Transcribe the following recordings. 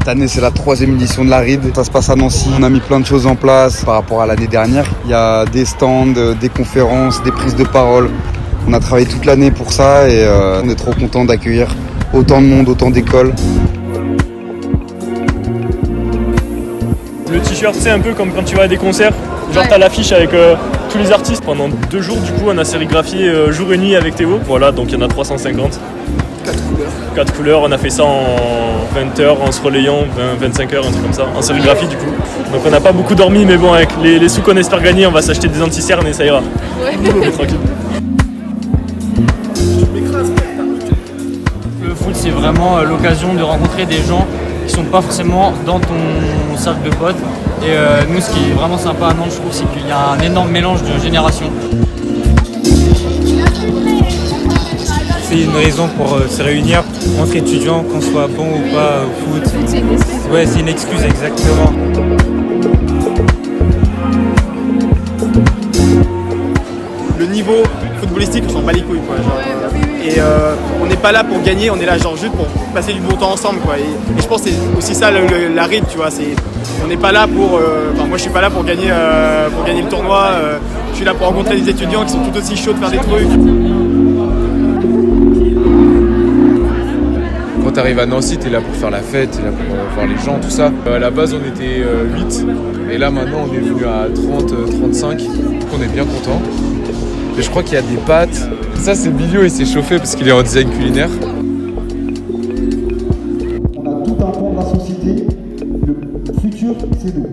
Cette année, c'est la 3e édition de la RID. Ça se passe à Nancy. On a mis plein de choses en place par rapport à l'année dernière. Il y a des stands, des conférences, des prises de parole. On a travaillé toute l'année pour ça et on est trop content d'accueillir autant de monde, autant d'écoles. Le t-shirt, c'est un peu comme quand tu vas à des concerts. Genre t'as l'affiche avec tous les artistes. Pendant 2 jours, du coup, on a sérigraphié jour et nuit avec Théo. Voilà, donc il y en a 350. 4 couleurs, on a fait ça en 20 heures, en se relayant, 25 heures, un truc comme ça, en sérigraphie du coup. Donc on n'a pas beaucoup dormi, mais bon, avec les sous qu'on espère gagner, on va s'acheter des anti-cernes et ça ira. Ouais. Tranquille. Le foot, c'est vraiment l'occasion de rencontrer des gens qui sont pas forcément dans ton cercle de potes. Et nous, ce qui est vraiment sympa à Nantes, je trouve, c'est qu'il y a un énorme mélange de générations. C'est une raison pour se réunir entre étudiants, qu'on soit bon ou pas au foot. Ouais, c'est une excuse, exactement. Le niveau footballistique, on s'en bat les couilles, quoi. Genre, et on n'est pas là pour gagner, on est là genre juste pour passer du bon temps ensemble, quoi. Et je pense que c'est aussi ça la RID, tu vois. On n'est pas là pour. Moi, je suis pas là pour gagner le tournoi. Je suis là pour rencontrer des étudiants qui sont tout aussi chauds de faire des trucs. Quand tu arrives à Nancy, tu es là pour faire la fête, tu es là pour voir les gens, tout ça. À la base, on était 8 et là maintenant, on est venu à 30, 35. Donc on est bien content. Et je crois qu'il y a des pâtes. Ça, c'est Bilio, il s'est chauffé parce qu'il est en design culinaire. On a tout un pan de la société. Le futur, c'est nous.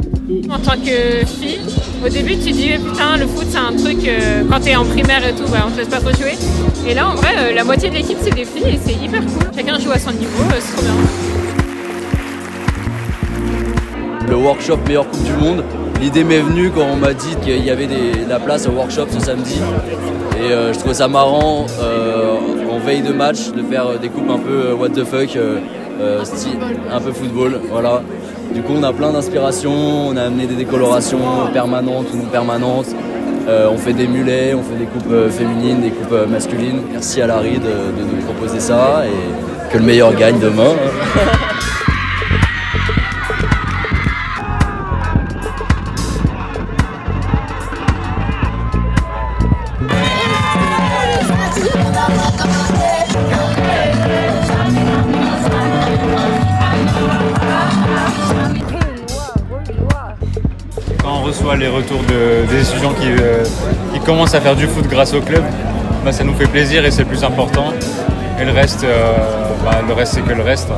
En tant que fille, au début tu dis putain le foot c'est un truc quand t'es en primaire et tout, bah, on te laisse pas trop jouer. Et là en vrai la moitié de l'équipe c'est des filles et c'est hyper cool. Chacun joue à son niveau, c'est trop bien. Le workshop meilleure coupe du monde, l'idée m'est venue quand on m'a dit qu'il y avait de la place au workshop ce samedi. Et je trouvais ça marrant en veille de match de faire des coupes un peu what the fuck, style un peu football, voilà. Du coup on a plein d'inspirations, on a amené des décolorations permanentes ou non permanentes, on fait des mulets, on fait des coupes féminines, des coupes masculines. Merci à la RID de nous proposer ça et que le meilleur gagne demain. Quand on reçoit les retours des étudiants qui commencent à faire du foot grâce au club, bah, ça nous fait plaisir et c'est le plus important. Et le reste c'est que le reste.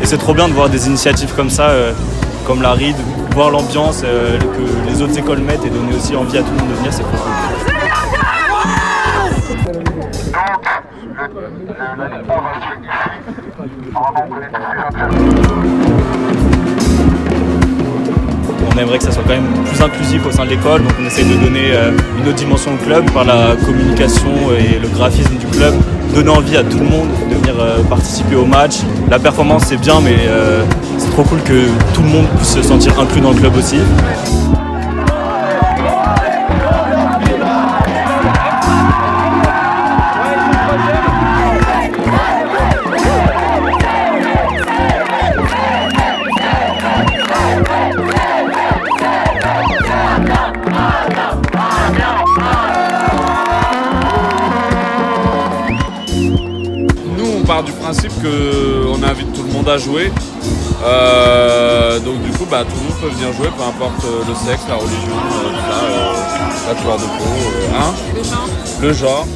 Et c'est trop bien de voir des initiatives comme ça, comme la RID, voir l'ambiance que les autres écoles mettent et donner aussi envie à tout le monde de venir, c'est trop cool. On aimerait que ça soit quand même plus inclusif au sein de l'école, donc on essaie de donner une autre dimension au club par la communication et le graphisme du club, donner envie à tout le monde de venir participer au match. La performance c'est bien, mais c'est trop cool que tout le monde puisse se sentir inclus dans le club aussi. On part du principe qu'on invite tout le monde à jouer. Donc du coup, tout le monde peut venir jouer, peu importe le sexe, la religion, la couleur de peau, le genre.